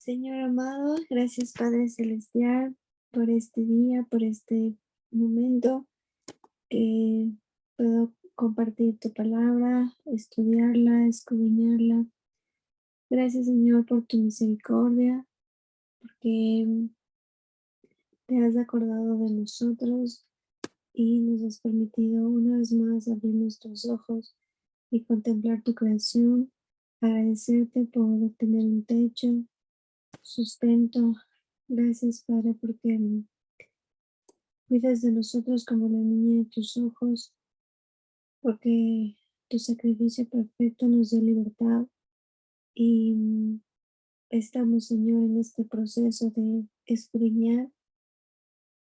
Señor amado, gracias Padre Celestial por este día, por este momento que puedo compartir tu palabra, estudiarla, escudriñarla. Gracias Señor por tu misericordia, porque te has acordado de nosotros y nos has permitido una vez más abrir nuestros ojos y contemplar tu creación. Agradecerte por tener un techo, sustento. Gracias Padre porque cuidas de nosotros como la niña de tus ojos, porque tu sacrificio perfecto nos dio libertad y estamos, Señor, en este proceso de escudriñar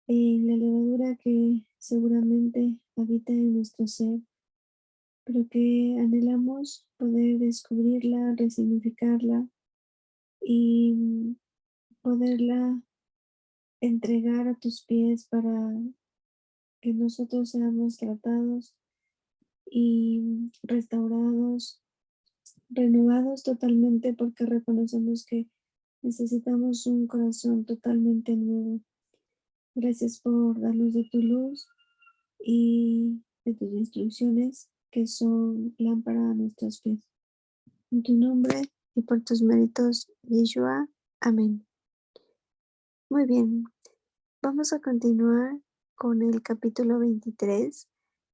la levadura que seguramente habita en nuestro ser, pero que anhelamos poder descubrirla, resignificarla y poderla entregar a tus pies para que nosotros seamos tratados y restaurados, renovados totalmente, porque reconocemos que necesitamos un corazón totalmente nuevo. Gracias por darnos de tu luz y de tus instrucciones que son lámpara a nuestros pies. En tu nombre y por tus méritos, Yeshua. Amén. Muy bien, vamos a continuar con el capítulo 23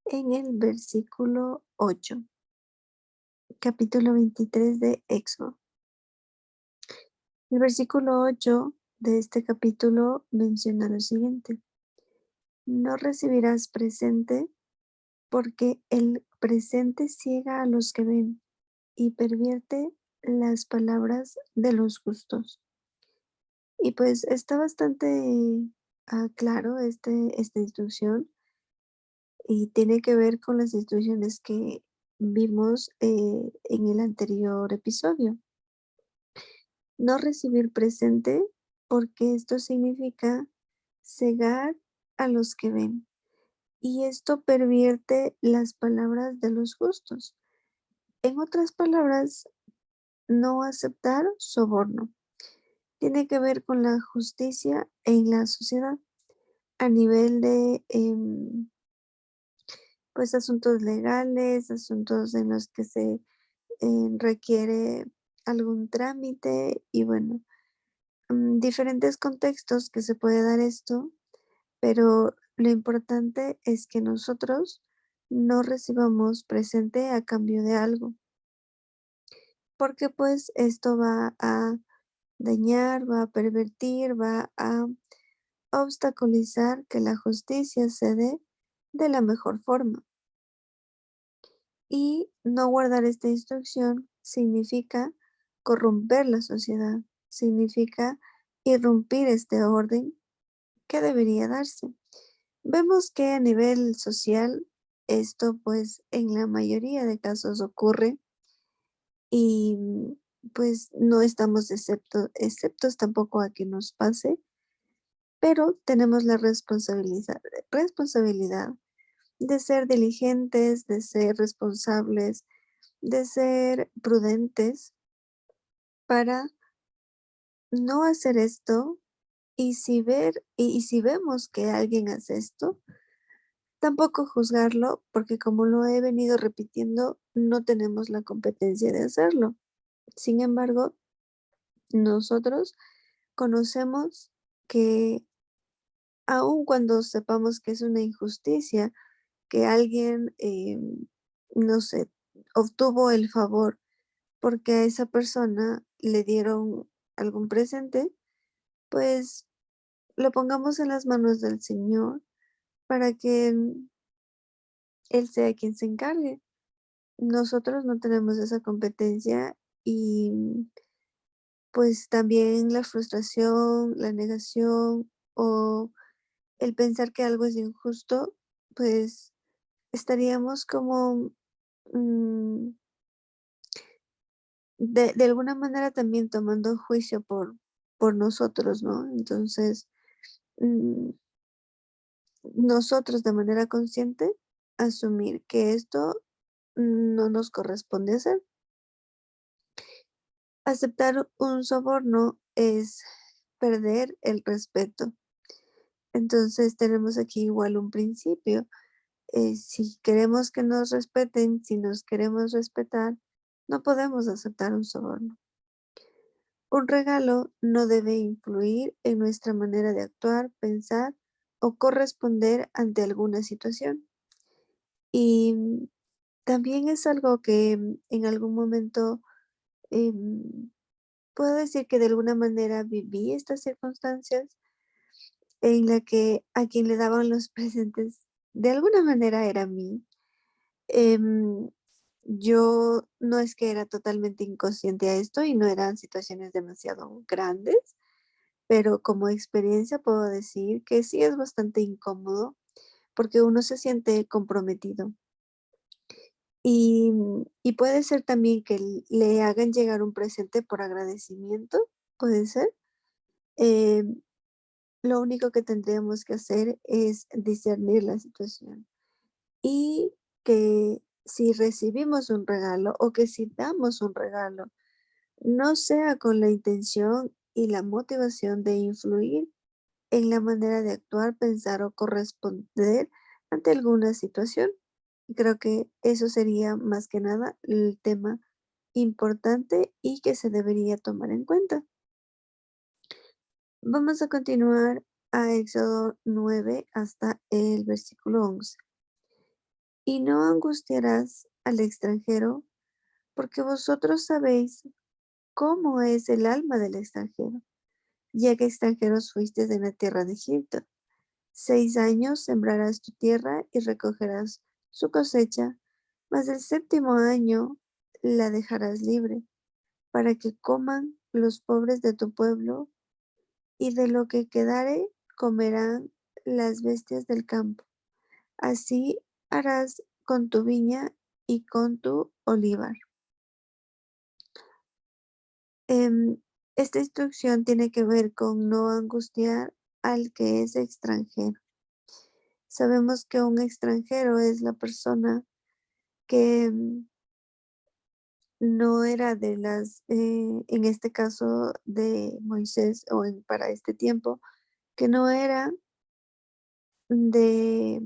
en el versículo 8. Capítulo 23 de Éxodo. El versículo 8 de este capítulo menciona lo siguiente: no recibirás presente porque el presente ciega a los que ven y pervierte las palabras de los justos. Y pues está bastante claro esta instrucción, y tiene que ver con las instrucciones que vimos en el anterior episodio. No recibir presente, porque esto significa cegar a los que ven, y esto pervierte las palabras de los justos. En otras palabras, no aceptar soborno. Tiene que ver con la justicia en la sociedad a nivel de pues asuntos legales, asuntos en los que se requiere algún trámite y bueno, diferentes contextos que se puede dar esto, pero lo importante es que nosotros no recibamos presente a cambio de algo, porque pues esto va a dañar, va a pervertir, va a obstaculizar que la justicia se dé de la mejor forma. Y no guardar esta instrucción significa corromper la sociedad, significa irrumpir este orden que debería darse. Vemos que a nivel social esto pues en la mayoría de casos ocurre y pues no estamos exceptos tampoco a que nos pase, pero tenemos la responsabilidad de ser diligentes, de ser responsables, de ser prudentes para no hacer esto. Y si vemos que alguien hace esto, tampoco juzgarlo, porque como lo he venido repitiendo, no tenemos la competencia de hacerlo. Sin embargo, nosotros conocemos que aun cuando sepamos que es una injusticia, que alguien, no sé, obtuvo el favor porque a esa persona le dieron algún presente, pues lo pongamos en las manos del Señor para que Él sea quien se encargue. Nosotros no tenemos esa competencia y pues también la frustración, la negación o el pensar que algo es injusto, pues estaríamos como mm, de alguna manera también tomando juicio por nosotros, ¿no? Entonces, mm, nosotros de manera consciente asumir que esto no nos corresponde hacer. Aceptar un soborno es perder el respeto. Entonces tenemos aquí igual un principio. Si queremos que nos respeten, si nos queremos respetar, no podemos aceptar un soborno. Un regalo no debe influir en nuestra manera de actuar, pensar o corresponder ante alguna situación. Y también es algo que en algún momento puedo decir que de alguna manera viví estas circunstancias en la que a quien le daban los presentes de alguna manera era a mí. Em, yo no es que era totalmente inconsciente a esto y no eran situaciones demasiado grandes, pero como experiencia puedo decir que sí es bastante incómodo porque uno se siente comprometido. Y puede ser también que le hagan llegar un presente por agradecimiento, puede ser. Em, lo único que tendríamos que hacer es discernir la situación y que si recibimos un regalo o que si damos un regalo, no sea con la intención y la motivación de influir en la manera de actuar, pensar o corresponder ante alguna situación. Creo que eso sería más que nada el tema importante y que se debería tomar en cuenta. Vamos a continuar a Éxodo 9 hasta el versículo 11. Y no angustiarás al extranjero, porque vosotros sabéis cómo es el alma del extranjero, ya que extranjeros fuisteis en la tierra de Egipto. 6 años sembrarás tu tierra y recogerás su cosecha, mas el séptimo año la dejarás libre, para que coman los pobres de tu pueblo, y de lo que quedare comerán las bestias del campo. Así harás con tu viña y con tu olivar. Em, esta instrucción tiene que ver con no angustiar al que es extranjero. Sabemos que un extranjero es la persona que no era de en este caso de Moisés para este tiempo, que no era de,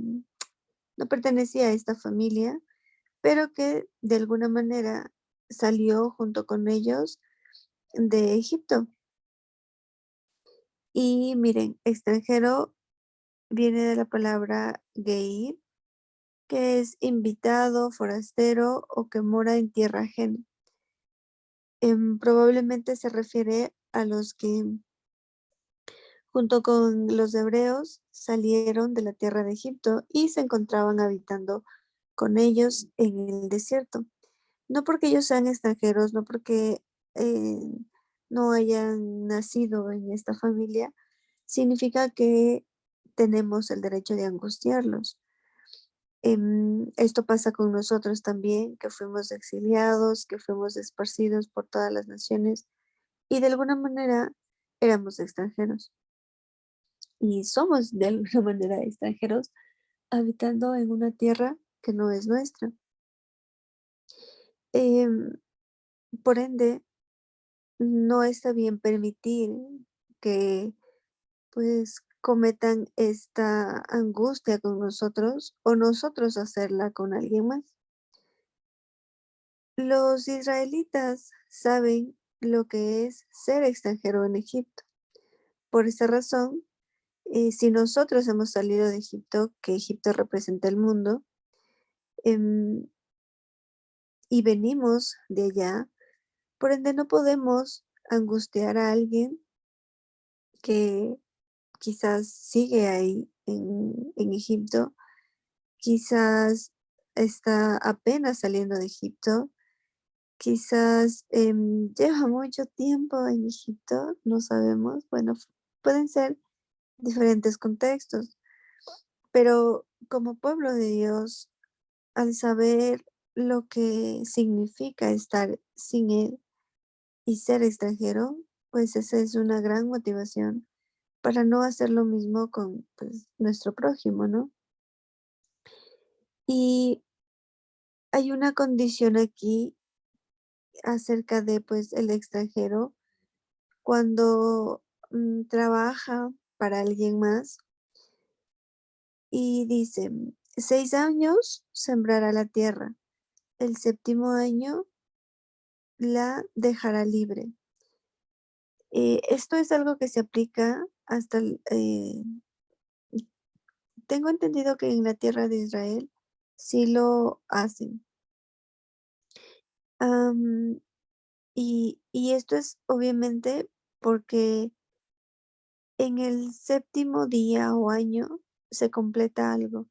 no pertenecía a esta familia, pero que de alguna manera salió junto con ellos de Egipto. Y miren, extranjero viene de la palabra geir, que es invitado, forastero o que mora en tierra ajena. Probablemente se refiere a los que junto con los hebreos salieron de la tierra de Egipto y se encontraban habitando con ellos en el desierto. No porque ellos sean extranjeros, no porque eh, no hayan nacido en esta familia, significa que tenemos el derecho de angustiarlos. Esto pasa con nosotros también, que fuimos exiliados, que fuimos esparcidos por todas las naciones y de alguna manera éramos extranjeros y somos de alguna manera extranjeros habitando en una tierra que no es nuestra. Em, por ende, no está bien permitir que pues cometan esta angustia con nosotros o nosotros hacerla con alguien más. Los israelitas saben lo que es ser extranjero en Egipto. Por esa razón, si nosotros hemos salido de Egipto, que Egipto representa el mundo, em, y venimos de allá, por ende no podemos angustiar a alguien que quizás sigue ahí en Egipto, quizás está apenas saliendo de Egipto, quizás lleva mucho tiempo en Egipto, no sabemos, bueno, pueden ser diferentes contextos, pero como pueblo de Dios, al saber lo que significa estar sin Él y ser extranjero, pues esa es una gran motivación para no hacer lo mismo con pues, nuestro prójimo, ¿no? Y hay una condición aquí acerca de pues el extranjero cuando trabaja para alguien más y dice, 6 años sembrará la tierra, el séptimo año la dejará libre. Esto es algo que se aplica tengo entendido que en la tierra de Israel sí lo hacen. Am, y esto es obviamente porque en el séptimo día o año se completa algo.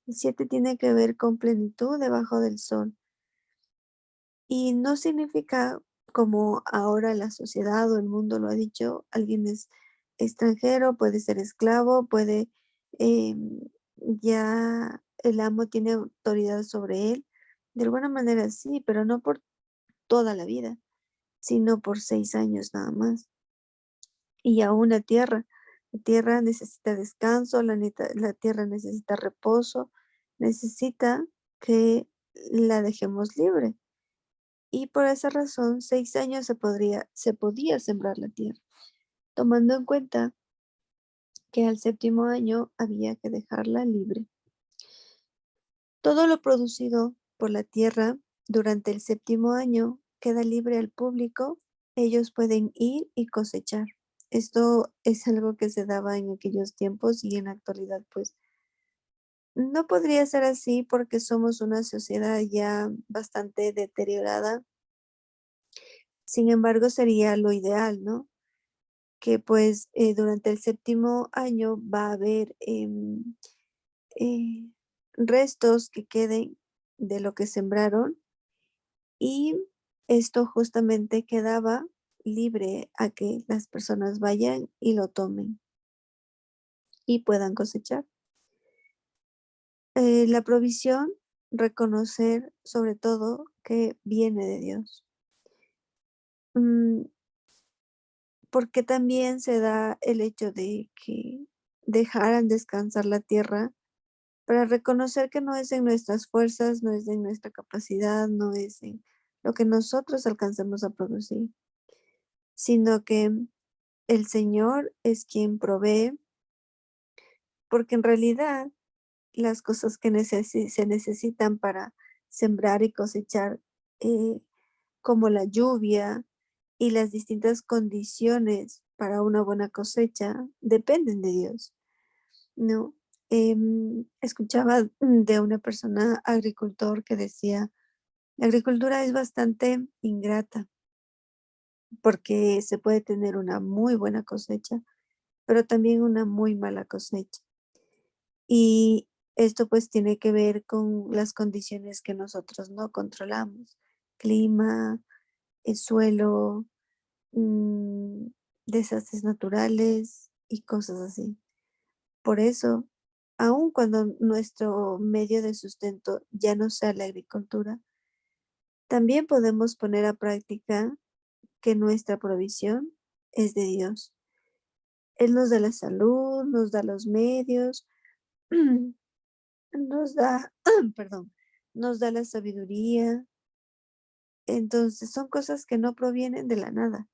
El 7 tiene que ver con plenitud debajo del sol. Y no significa, como ahora la sociedad o el mundo lo ha dicho, alguien es extranjero, puede ser esclavo, ya el amo tiene autoridad sobre él. De alguna manera sí, pero no por toda la vida, sino por 6 años nada más. Y aún la tierra necesita descanso, la tierra necesita reposo, necesita que la dejemos libre. Y por esa razón, 6 años se podía sembrar la tierra, tomando en cuenta que al séptimo año había que dejarla libre. Todo lo producido por la tierra durante el séptimo año queda libre al público. Ellos pueden ir y cosechar. Esto es algo que se daba en aquellos tiempos y en la actualidad, pues no podría ser así porque somos una sociedad ya bastante deteriorada. Sin embargo, sería lo ideal, ¿no? Que pues durante el séptimo año va a haber eh, restos que queden de lo que sembraron y esto justamente quedaba libre a que las personas vayan y lo tomen y puedan cosechar. La provisión, reconocer sobre todo que viene de Dios. Mm, Porque también se da el hecho de que dejaran descansar la tierra para reconocer que no es en nuestras fuerzas, no es en nuestra capacidad, no es en lo que nosotros alcancemos a producir, sino que el Señor es quien provee, porque en realidad las cosas que se necesitan para sembrar y cosechar, eh, como la lluvia y las distintas condiciones para una buena cosecha, dependen de Dios, ¿no? Escuchaba de una persona agricultor que decía, la agricultura es bastante ingrata porque se puede tener una muy buena cosecha, pero también una muy mala cosecha. Y esto pues tiene que ver con las condiciones que nosotros no controlamos, clima, el suelo, mm, desastres naturales y cosas así. Por eso, aun cuando nuestro medio de sustento ya no sea la agricultura, también podemos poner a práctica que nuestra provisión es de Dios. Él nos da la salud, nos da los medios, nos da, perdón, nos da la sabiduría. Entonces son cosas que no provienen de la nada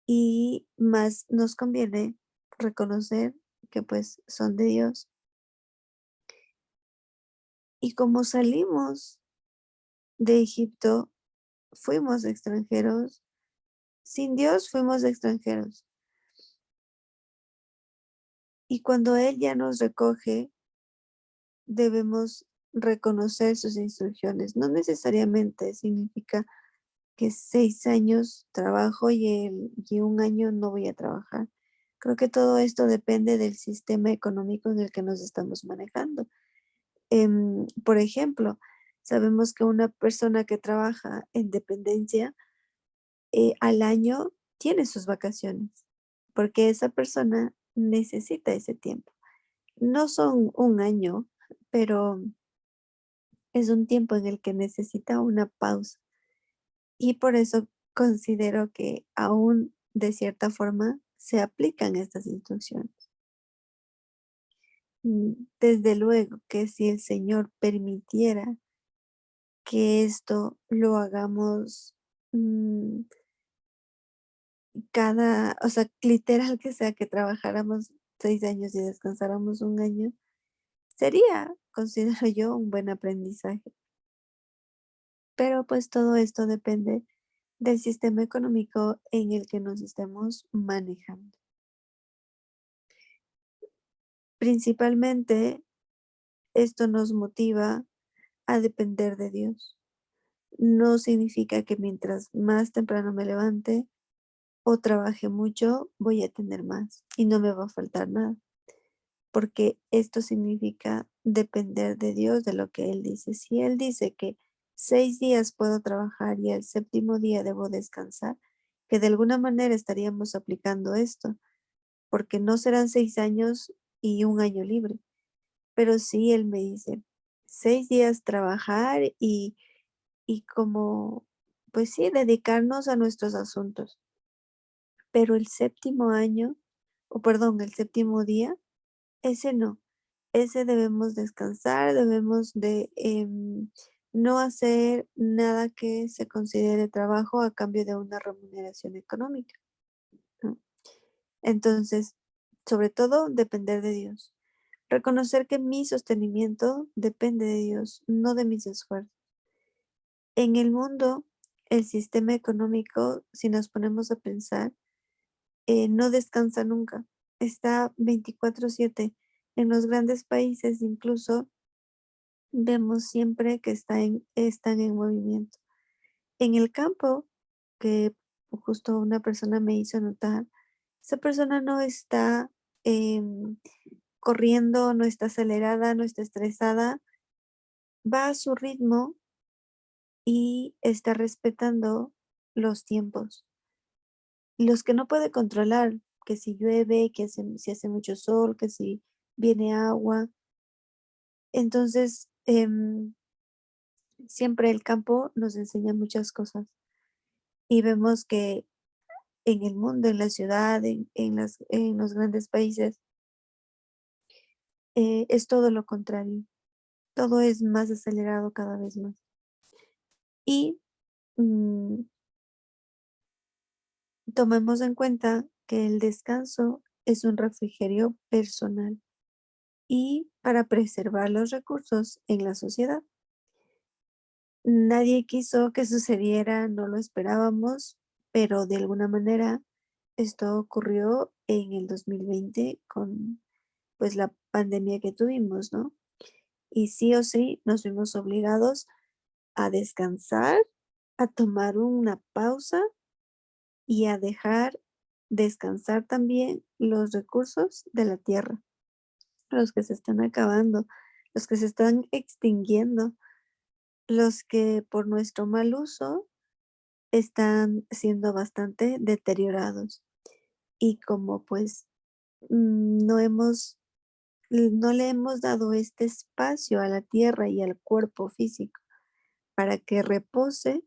y más nos conviene reconocer que pues son de Dios. Y como salimos de Egipto, fuimos extranjeros, sin Dios fuimos extranjeros. Y cuando Él ya nos recoge, debemos reconocer sus instrucciones. No necesariamente significa que 6 años trabajo y un año no voy a trabajar. Creo que todo esto depende del sistema económico en el que nos estamos manejando. Por ejemplo, sabemos que una persona que trabaja en dependencia al año tiene sus vacaciones, porque esa persona necesita ese tiempo. No son un año, pero es un tiempo en el que necesita una pausa. Y por eso considero que aún de cierta forma se aplican estas instrucciones. Desde luego que si el Señor permitiera que esto lo hagamos mm, o sea, literal que sea que trabajáramos 6 años y descansáramos un año, sería, considero yo, un buen aprendizaje. Pero pues todo esto depende del sistema económico en el que nos estemos manejando. Principalmente, esto nos motiva a depender de Dios. No significa que mientras más temprano me levante o trabaje mucho, voy a tener más y no me va a faltar nada, porque esto significa depender de Dios, de lo que Él dice. Si Él dice que 6 días puedo trabajar y el séptimo día debo descansar, que de alguna manera estaríamos aplicando esto, porque no serán 6 años y un año libre, pero sí Él me dice, 6 días trabajar y como, pues sí, dedicarnos a nuestros asuntos. Pero el séptimo año, o perdón, el séptimo día, ese no. Ese debemos descansar, debemos de no hacer nada que se considere trabajo a cambio de una remuneración económica, ¿no? Entonces, sobre todo, depender de Dios. Reconocer que mi sostenimiento depende de Dios, no de mis esfuerzos. En el mundo, el sistema económico, si nos ponemos a pensar, no descansa nunca. Está 24/7. En los grandes países incluso vemos siempre que están en movimiento. En el campo, que justo una persona me hizo notar, esa persona no está corriendo, no está acelerada, no está estresada, va a su ritmo y está respetando los tiempos. Los que no puede controlar, que si llueve, si hace mucho sol, que si viene agua. Entonces, siempre el campo nos enseña muchas cosas y vemos que en el mundo, en la ciudad, en los grandes países, es todo lo contrario. Todo es más acelerado cada vez más. Y mm, tomemos en cuenta que el descanso es un refrigerio personal y para preservar los recursos en la sociedad. Nadie quiso que sucediera, no lo esperábamos, pero de alguna manera esto ocurrió en el 2020 con pues la pandemia que tuvimos, ¿no? Y sí o sí nos vimos obligados a descansar, a tomar una pausa y a dejar descansar también los recursos de la tierra, los que se están acabando, los que se están extinguiendo, los que por nuestro mal uso están siendo bastante deteriorados. Y como pues no le hemos dado este espacio a la tierra y al cuerpo físico para que repose,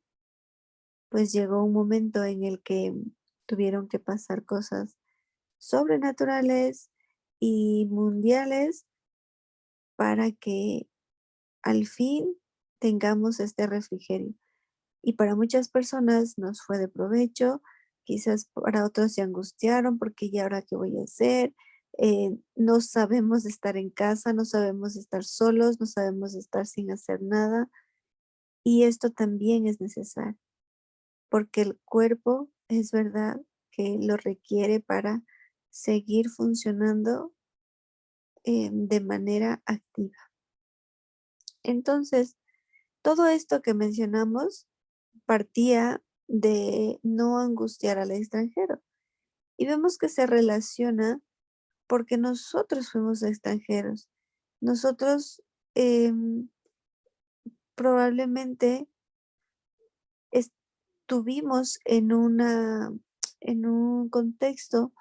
pues llegó un momento en el que tuvieron que pasar cosas sobrenaturales y mundiales para que al fin tengamos este refrigerio. Y para muchas personas nos fue de provecho, quizás para otros se angustiaron porque ya ahora qué voy a hacer. No sabemos estar en casa, no sabemos estar solos, no sabemos estar sin hacer nada. Y esto también es necesario, porque el cuerpo es verdad que lo requiere para seguir funcionando de manera activa. Entonces, todo esto que mencionamos partía de no angustiar al extranjero. Y vemos que se relaciona porque nosotros fuimos extranjeros. Nosotros em, probablemente estuvimos en un contexto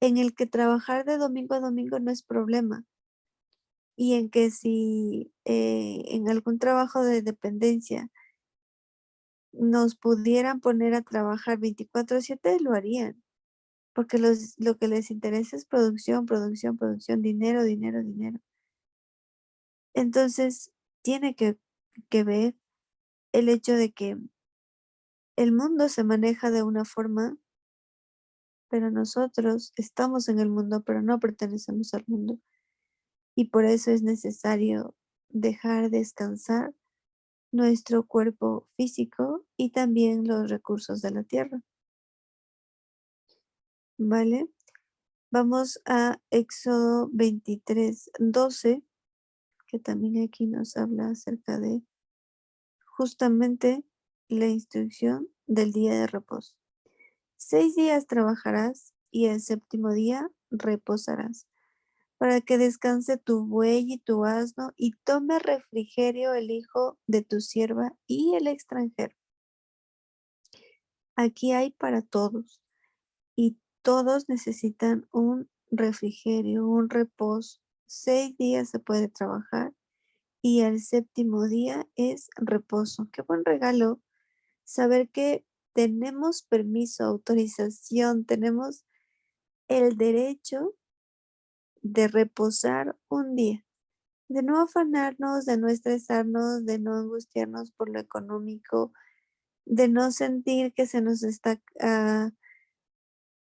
en el que trabajar de domingo a domingo no es problema y en que si en algún trabajo de dependencia nos pudieran poner a trabajar 24/7, lo harían, porque lo que les interesa es producción, producción, producción, dinero, dinero, dinero. Entonces, tiene que ver el hecho de que el mundo se maneja de una forma pero nosotros estamos en el mundo, pero no pertenecemos al mundo. Y por eso es necesario dejar descansar nuestro cuerpo físico y también los recursos de la tierra, ¿vale? Vamos a Éxodo 23:12, que también aquí nos habla acerca de justamente la instrucción del día de reposo. 6 días trabajarás y el séptimo día reposarás, para que descanse tu buey y tu asno y tome refrigerio el hijo de tu sierva y el extranjero. Aquí hay para todos y todos necesitan un refrigerio, un reposo. 6 días se puede trabajar y el séptimo día es reposo. Qué buen regalo saber que tenemos permiso, autorización, tenemos el derecho de reposar un día, de no afanarnos, de no estresarnos, de no angustiarnos por lo económico, de no sentir que se nos está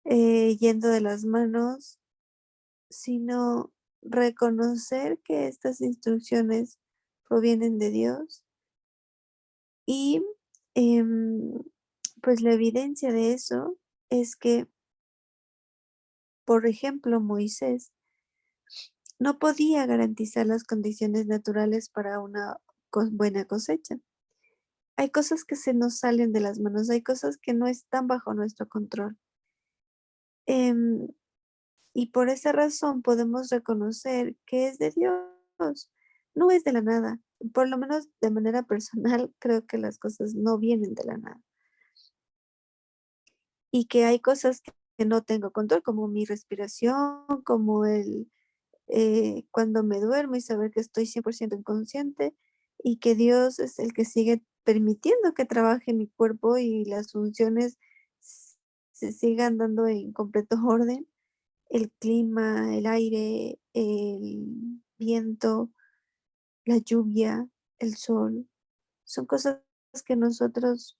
yendo de las manos, sino reconocer que estas instrucciones provienen de Dios y em, pues la evidencia de eso es que, por ejemplo, Moisés no podía garantizar las condiciones naturales para una buena cosecha. Hay cosas que se nos salen de las manos, hay cosas que no están bajo nuestro control. Em, y por esa razón podemos reconocer que es de Dios, no es de la nada. Por lo menos de manera personal, creo que las cosas no vienen de la nada. Y que hay cosas que no tengo control, como mi respiración, como cuando me duermo y saber que estoy 100% inconsciente y que Dios es el que sigue permitiendo que trabaje mi cuerpo y las funciones se sigan dando en completo orden. El clima, el aire, el viento, la lluvia, el sol, son cosas que nosotros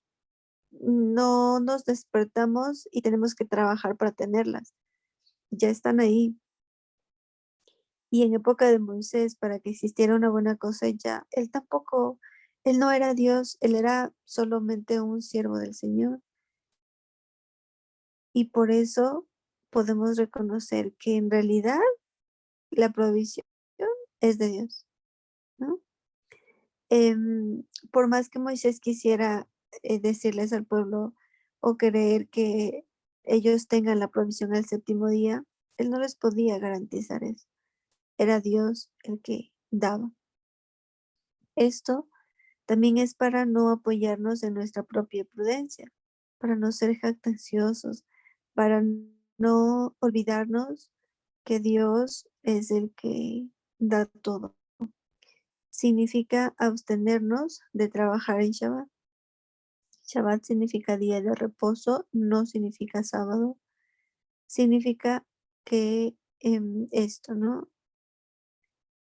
no nos despertamos y tenemos que trabajar para tenerlas. Ya están ahí. Y en época de Moisés, para que existiera una buena cosecha, él no era Dios, él era solamente un siervo del Señor. Y por eso podemos reconocer que en realidad la provisión es de Dios, ¿no? Por más que Moisés quisiera decirles al pueblo o creer que ellos tengan la provisión al séptimo día, él no les podía garantizar eso. Era Dios el que daba. Esto también es para no apoyarnos en nuestra propia prudencia, para no ser jactanciosos, para no olvidarnos que Dios es el que da todo. Significa abstenernos de trabajar en Shabbat. Shabbat significa día de reposo, no significa sábado. Significa que esto, ¿no?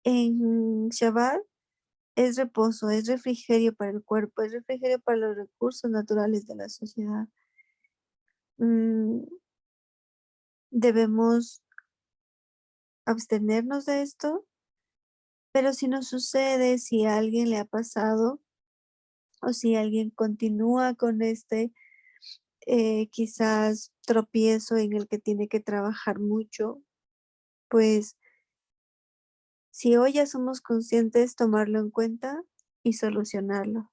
En Shabbat es reposo, es refrigerio para el cuerpo, es refrigerio para los recursos naturales de la sociedad. Mm, Debemos abstenernos de esto, pero si nos sucede, si a alguien le ha pasado o si alguien continúa con quizás tropiezo en el que tiene que trabajar mucho, pues si hoy ya somos conscientes, tomarlo en cuenta y solucionarlo.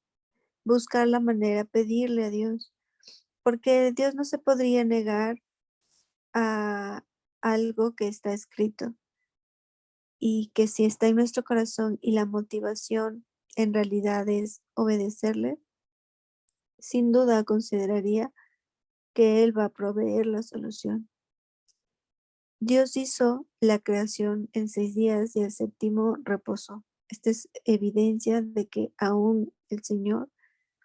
Buscar la manera, pedirle a Dios, porque Dios no se podría negar a algo que está escrito y que si está en nuestro corazón y la motivación en realidad es obedecerle, sin duda consideraría que Él va a proveer la solución. Dios hizo la creación en 6 días y el séptimo reposó. Esta es evidencia de que aún el Señor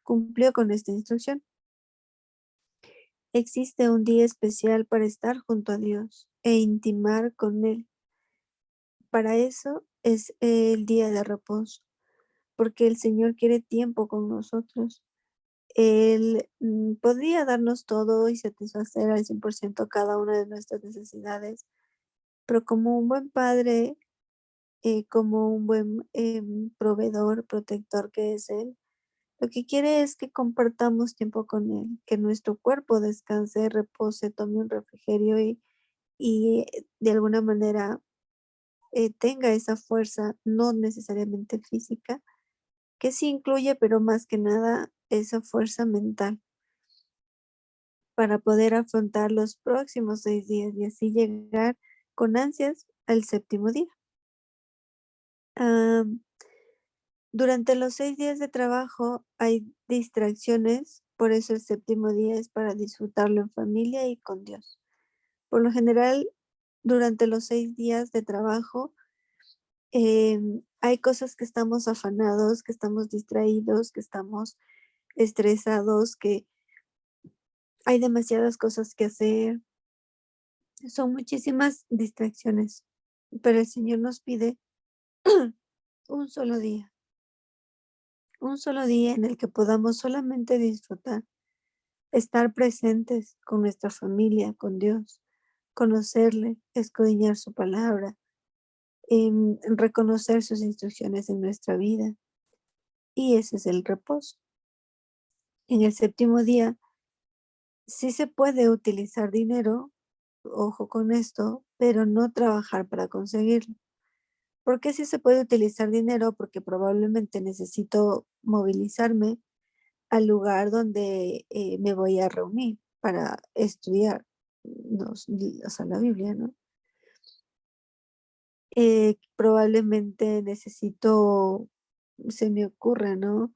cumplió con esta instrucción. Existe un día especial para estar junto a Dios e intimar con Él. Para eso es el día de reposo, porque el Señor quiere tiempo con nosotros. Él podría darnos todo y satisfacer al 100% cada una de nuestras necesidades, pero como un buen padre, como un buen proveedor, protector que es Él, lo que quiere es que compartamos tiempo con Él, que nuestro cuerpo descanse, repose, tome un refrigerio y de alguna manera tenga esa fuerza, no necesariamente física, que sí incluye, pero más que nada esa fuerza mental para poder afrontar los próximos 6 días y así llegar con ansias al séptimo día. Am, Durante los 6 días de trabajo hay distracciones, por eso el séptimo día es para disfrutarlo en familia y con Dios. Por lo general, durante los 6 días de trabajo, hay cosas que estamos afanados, que estamos distraídos, que estamos estresados, que hay demasiadas cosas que hacer. Son muchísimas distracciones, pero el Señor nos pide un solo día, un solo día en el que podamos solamente disfrutar, estar presentes con nuestra familia, con Dios, conocerle, escudriñar su palabra, reconocer sus instrucciones en nuestra vida. Y ese es el reposo. En el séptimo día sí se puede utilizar dinero, ojo con esto, pero no trabajar para conseguirlo. ¿Por qué sí se puede utilizar dinero? Porque probablemente necesito movilizarme al lugar donde me voy a reunir para estudiar, o sea, la Biblia, ¿no? Probablemente necesito, se me ocurre, ¿no?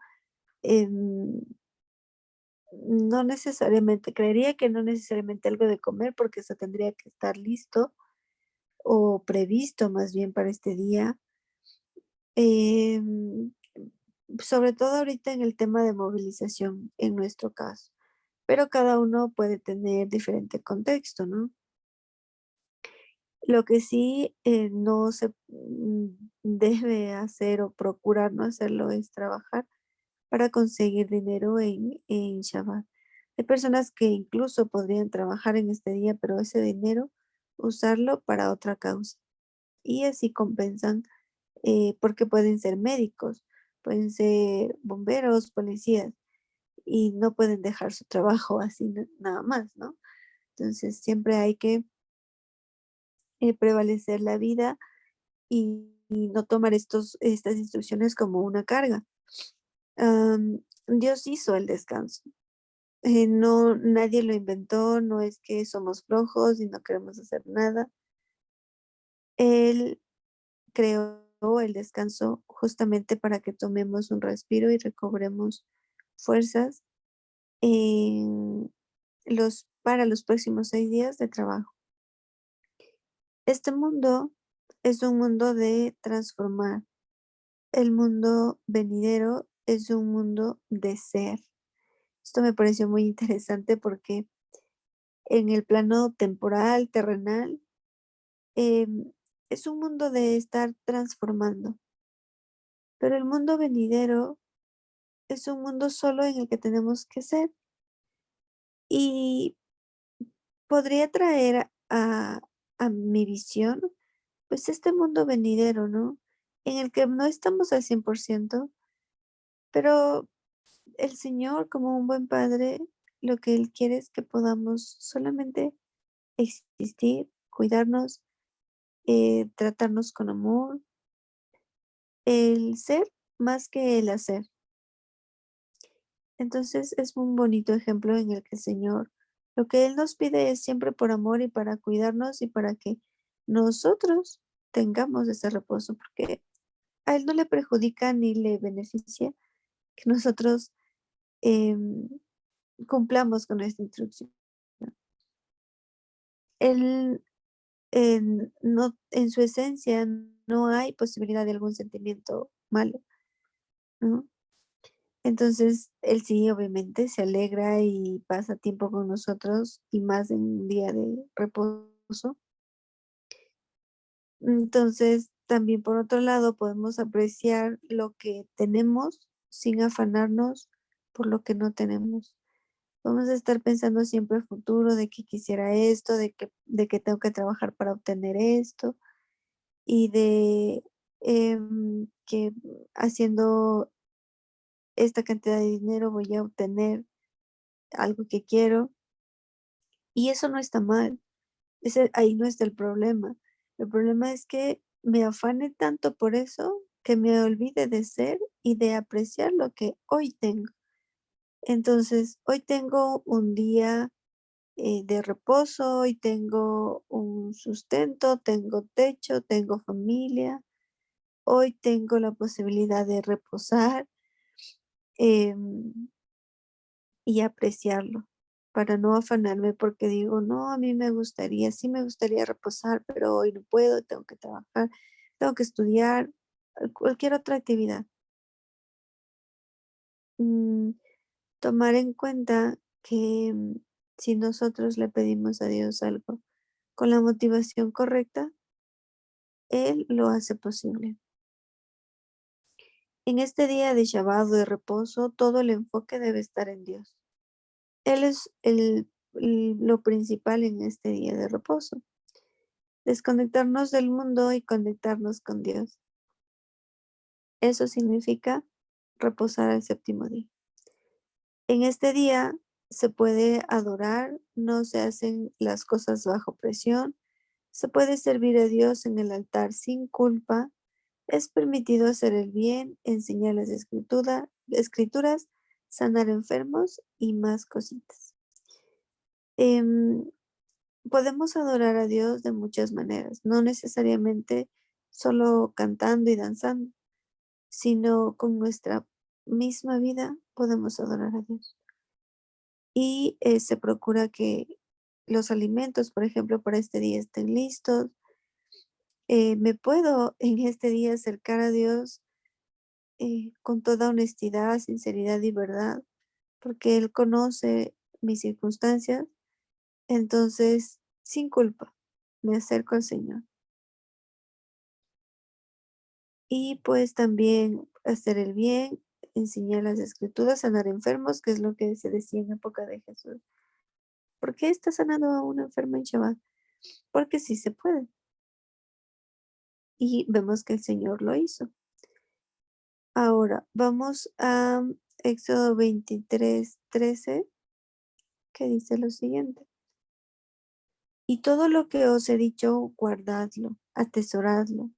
Em, no necesariamente, creería que no necesariamente algo de comer, porque eso tendría que estar listo o previsto más bien para este día. Em, Sobre todo ahorita en el tema de movilización, en nuestro caso, pero cada uno puede tener diferente contexto, ¿no? Lo que sí no se debe hacer o procurar no hacerlo es trabajar para conseguir dinero en Shabbat. Hay personas que incluso podrían trabajar en este día, pero ese dinero usarlo para otra causa y así compensan porque pueden ser médicos, pueden ser bomberos, policías y no pueden dejar su trabajo así nada más, ¿no? Entonces siempre hay que prevalecer la vida y no tomar estas instrucciones como una carga. Dios hizo el descanso. No, nadie lo inventó, no es que somos flojos y no queremos hacer nada. Él creó el descanso justamente para que tomemos un respiro y recobremos fuerzas en para los próximos 6 días de trabajo. Este mundo es un mundo de transformar. El mundo venidero es un mundo de ser. Esto me pareció muy interesante porque en el plano temporal, terrenal, em, es un mundo de estar transformando, pero el mundo venidero es un mundo solo en el que tenemos que ser y podría traer a mi visión, pues este mundo venidero, ¿no? En el que no estamos al 100%, pero el Señor, como un buen padre, lo que Él quiere es que podamos solamente existir, cuidarnos, tratarnos con amor, el ser más que el hacer. Entonces es un bonito ejemplo en el que el Señor, lo que Él nos pide es siempre por amor y para cuidarnos y para que nosotros tengamos ese reposo, porque a Él no le perjudica ni le beneficia que nosotros em, cumplamos con esta instrucción. Él no, en su esencia no hay posibilidad de algún sentimiento malo, ¿no? Entonces, él sí, obviamente, se alegra y pasa tiempo con nosotros y más en un día de reposo. Entonces, también por otro lado, podemos apreciar lo que tenemos sin afanarnos por lo que no tenemos. Vamos a estar pensando siempre el futuro, de que quisiera esto, de que tengo que trabajar para obtener esto y de que haciendo esta cantidad de dinero voy a obtener algo que quiero. Y eso no está mal. Ahí no está el problema. El problema es que me afane tanto por eso que me olvide de ser y de apreciar lo que hoy tengo. Entonces, hoy tengo un día de reposo, hoy tengo un sustento, tengo techo, tengo familia, hoy tengo la posibilidad de reposar em, y apreciarlo para no afanarme porque digo, no, a mí me gustaría, sí me gustaría reposar, pero hoy no puedo, tengo que trabajar, tengo que estudiar, cualquier otra actividad. Mm, Tomar en cuenta que si nosotros le pedimos a Dios algo con la motivación correcta, Él lo hace posible. En este día de Shabbat de reposo, todo el enfoque debe estar en Dios. Él es lo principal en este día de reposo. Desconectarnos del mundo y conectarnos con Dios. Eso significa reposar el séptimo día. En este día se puede adorar, no se hacen las cosas bajo presión, se puede servir a Dios en el altar sin culpa, es permitido hacer el bien, enseñar las escrituras, sanar enfermos y más cositas. Em, Podemos adorar a Dios de muchas maneras, no necesariamente solo cantando y danzando, sino con nuestra misma vida podemos adorar a Dios. Y se procura que los alimentos, por ejemplo, para este día estén listos. Me puedo en este día acercar a Dios con toda honestidad, sinceridad y verdad, porque Él conoce mis circunstancias, entonces, sin culpa, me acerco al Señor. Y pues también hacer el bien, enseñar las escrituras, sanar enfermos, que es lo que se decía en época de Jesús. ¿Por qué está sanando a una enferma en Shabbat? Porque sí se puede. Y vemos que el Señor lo hizo. Ahora, vamos a Éxodo 23:13, que dice lo siguiente. Y todo lo que os he dicho, guardadlo, atesoradlo.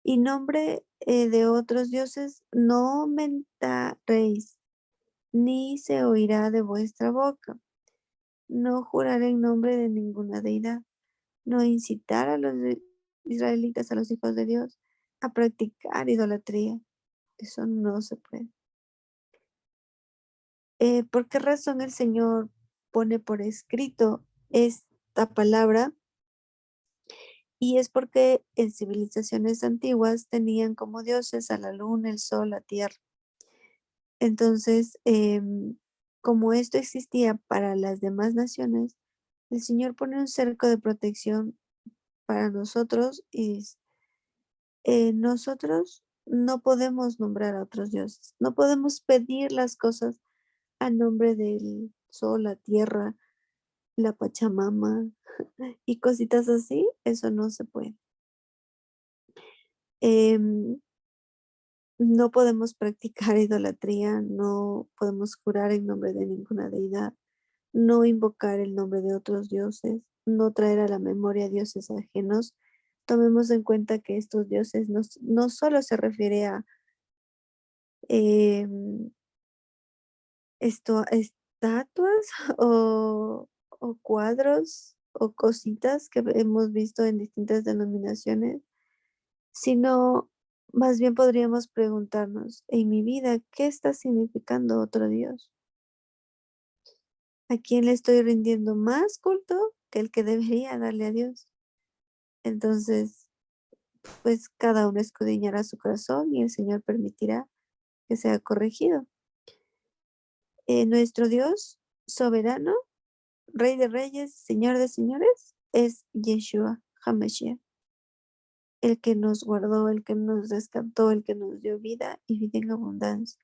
Y nombre de otros dioses no mentaréis, ni se oirá de vuestra boca. No jurar en nombre de ninguna deidad. No incitar a los israelitas, a los hijos de Dios, a practicar idolatría. Eso no se puede. ¿Por qué razón el Señor pone por escrito esta palabra? Y es porque en civilizaciones antiguas tenían como dioses a la luna, el sol, la tierra. Entonces, como esto existía para las demás naciones, el Señor pone un cerco de protección para nosotros y nosotros no podemos nombrar a otros dioses, no podemos pedir las cosas a nombre del sol, la tierra, la Pachamama y cositas así, eso no se puede. Em, no podemos practicar idolatría, no podemos jurar en nombre de ninguna deidad, no invocar el nombre de otros dioses, no traer a la memoria dioses ajenos. Tomemos en cuenta que estos dioses no solo se refiere a em, estatuas o cuadros o cositas que hemos visto en distintas denominaciones, sino más bien podríamos preguntarnos, en mi vida, ¿qué está significando otro Dios? ¿A quién le estoy rindiendo más culto que el que debería darle a Dios? Entonces, pues cada uno escudriñará su corazón y el Señor permitirá que sea corregido. Nuestro Dios soberano, Rey de reyes, Señor de señores, es Yeshua HaMashiach, el que nos guardó, el que nos rescató, el que nos dio vida y vida en abundancia.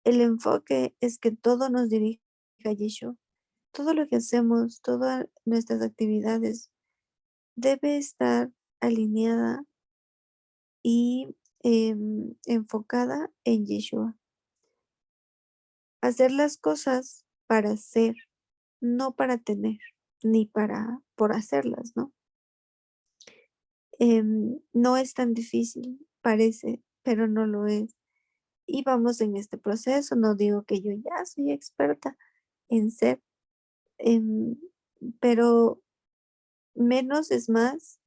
El enfoque es que todo nos dirija a Yeshua. Todo lo que hacemos, todas nuestras actividades debe estar alineada y enfocada en Yeshua. Hacer las cosas para ser, no para tener, ni para por hacerlas, ¿no? No es tan difícil, parece, pero no lo es. Y vamos en este proceso, no digo que yo ya soy experta en ser, em, pero menos es más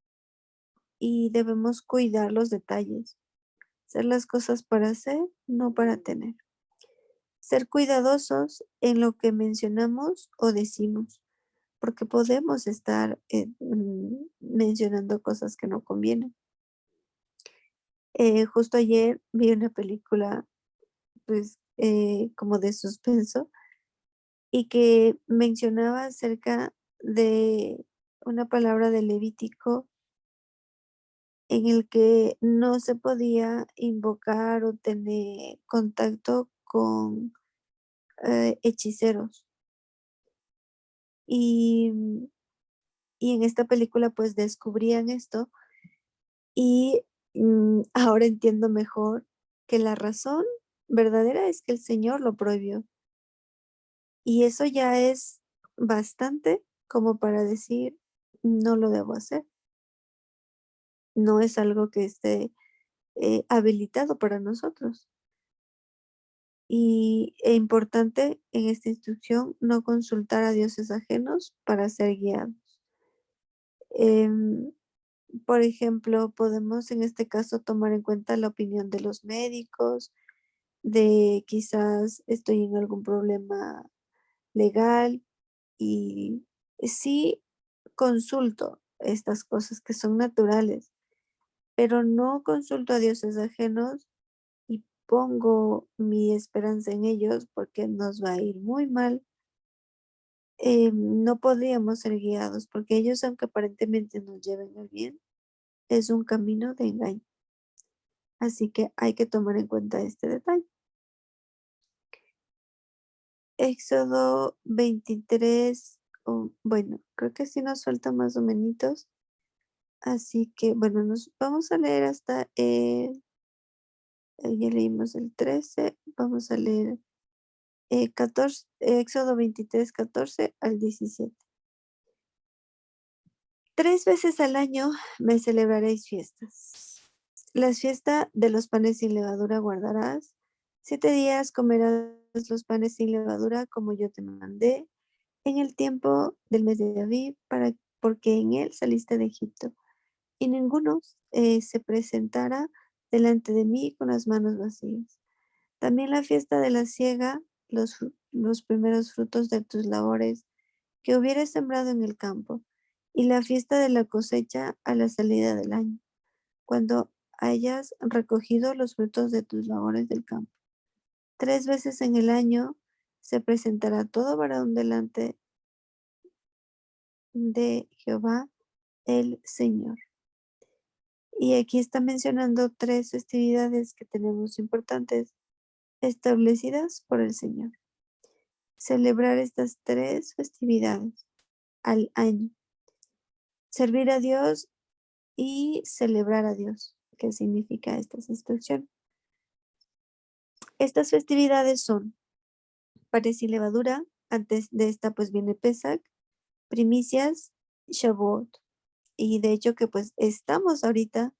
y debemos cuidar los detalles, hacer las cosas para hacer, no para tener. Ser cuidadosos en lo que mencionamos o decimos, porque podemos estar mencionando cosas que no convienen. Justo ayer vi una película, pues, como de suspenso y que mencionaba acerca de una palabra de Levítico en el que no se podía invocar o tener contacto con hechiceros. Y, y en esta película pues descubrían esto y ahora entiendo mejor que la razón verdadera es que el Señor lo prohibió. Y eso ya es bastante como para decir, no lo debo hacer. No es algo que esté habilitado para nosotros. Y es importante en esta instrucción no consultar a dioses ajenos para ser guiados. Em, por ejemplo, podemos en este caso tomar en cuenta la opinión de los médicos, de quizás estoy en algún problema legal y sí consulto estas cosas que son naturales, pero no consulto a dioses ajenos y pongo mi esperanza en ellos porque nos va a ir muy mal. No podríamos ser guiados porque ellos, aunque aparentemente nos lleven al bien, es un camino de engaño. Así que hay que tomar en cuenta este detalle. Éxodo 23, bueno, creo que sí nos falta más o menos. Así que, bueno, nos vamos a leer hasta, ya leímos el 13, vamos a leer 14, Éxodo 23, 14 al 17. 3 veces al año me celebraréis fiestas. Las fiestas de los panes sin levadura guardarás. 7 días comerás los panes sin levadura como yo te mandé en el tiempo del mes de Aviv, porque en él saliste de Egipto. Y ninguno se presentará delante de mí con las manos vacías. También la fiesta de la siega, los primeros frutos de tus labores que hubieres sembrado en el campo, y la fiesta de la cosecha a la salida del año, cuando hayas recogido los frutos de tus labores del campo. 3 veces en el año se presentará todo varón delante de Jehová el Señor. Y aquí está mencionando 3 festividades que tenemos importantes establecidas por el Señor. Celebrar estas 3 festividades al año. Servir a Dios y celebrar a Dios. ¿Qué significa estas instrucciones? Estas festividades son panes y levadura. Antes de esta pues viene Pesach, primicias, Shavuot. Y de hecho que pues estamos ahorita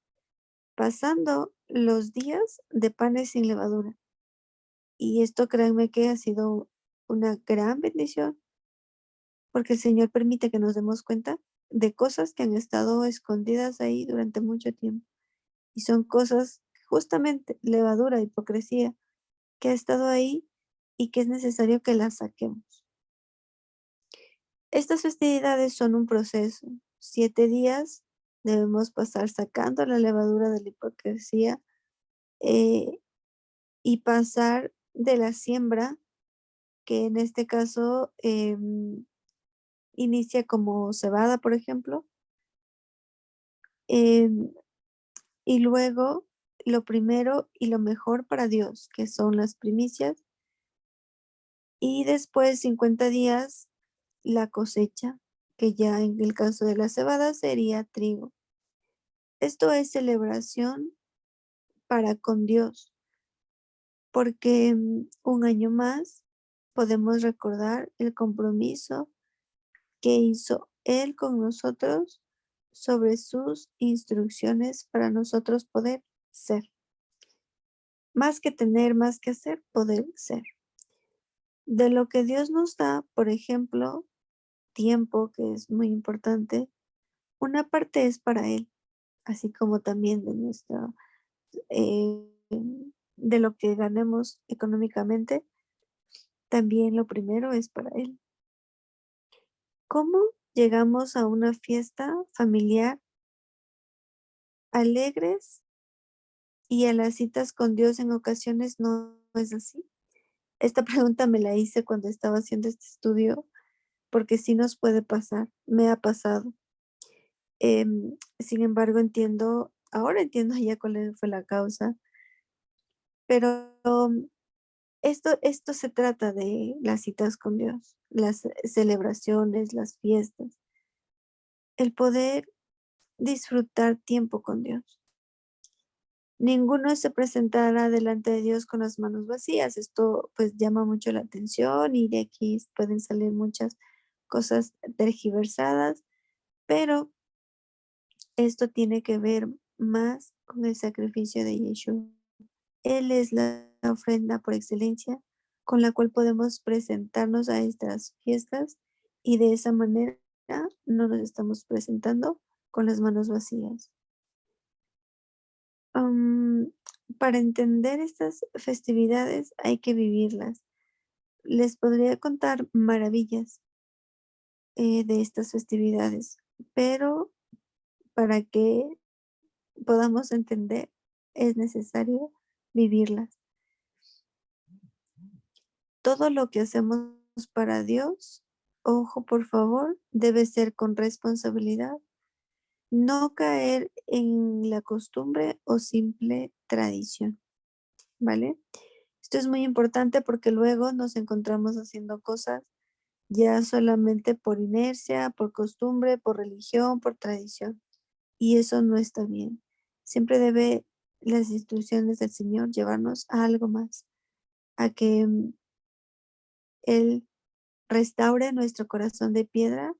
pasando los días de panes sin levadura. Y esto créanme que ha sido una gran bendición porque el Señor permite que nos demos cuenta de cosas que han estado escondidas ahí durante mucho tiempo. Y son cosas, justamente, levadura, hipocresía, que ha estado ahí y que es necesario que las saquemos. Estas festividades son un proceso. 7 días debemos pasar sacando la levadura de la hipocresía eh, y pasar de la siembra, que en este caso inicia como cebada, por ejemplo, em, y luego lo primero y lo mejor para Dios, que son las primicias, y después 50 días la cosecha, que ya en el caso de la cebada sería trigo. Esto es celebración para con Dios, porque un año más podemos recordar el compromiso que hizo Él con nosotros sobre sus instrucciones para nosotros poder ser. Más que tener, más que hacer, poder ser. De lo que Dios nos da, por ejemplo, tiempo, que es muy importante, una parte es para Él, así como también de eh, de lo que ganemos económicamente, también lo primero es para Él. ¿Cómo llegamos a una fiesta familiar alegres y a las citas con Dios en ocasiones no es así? Esta pregunta me la hice cuando estaba haciendo este estudio, porque sí nos puede pasar, me ha pasado. Sin embargo, ahora entiendo ya cuál fue la causa, pero esto se trata de las citas con Dios, las celebraciones, las fiestas, el poder disfrutar tiempo con Dios. Ninguno se presentará delante de Dios con las manos vacías. Esto pues llama mucho la atención y de aquí pueden salir muchas cosas tergiversadas, pero esto tiene que ver más con el sacrificio de Yeshua. Él es la ofrenda por excelencia con la cual podemos presentarnos a estas fiestas y de esa manera no nos estamos presentando con las manos vacías. Am, para entender estas festividades hay que vivirlas. Les podría contar maravillas de estas festividades, pero para que podamos entender es necesario vivirlas. Todo lo que hacemos para Dios, ojo por favor, debe ser con responsabilidad, no caer en la costumbre o simple tradición, ¿vale? Esto es muy importante porque luego nos encontramos haciendo cosas ya solamente por inercia, por costumbre, por religión, por tradición, y eso no está bien. Siempre debe las instrucciones del Señor llevarnos a algo más, a que Él restaure nuestro corazón de piedra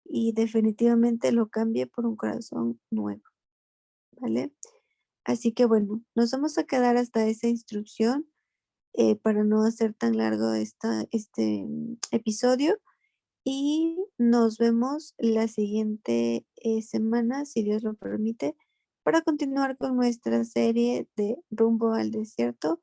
y definitivamente lo cambie por un corazón nuevo, ¿vale? Así que bueno, nos vamos a quedar hasta esa instrucción para no hacer tan largo este episodio y nos vemos la siguiente semana, si Dios lo permite, para continuar con nuestra serie de Rumbo al Desierto.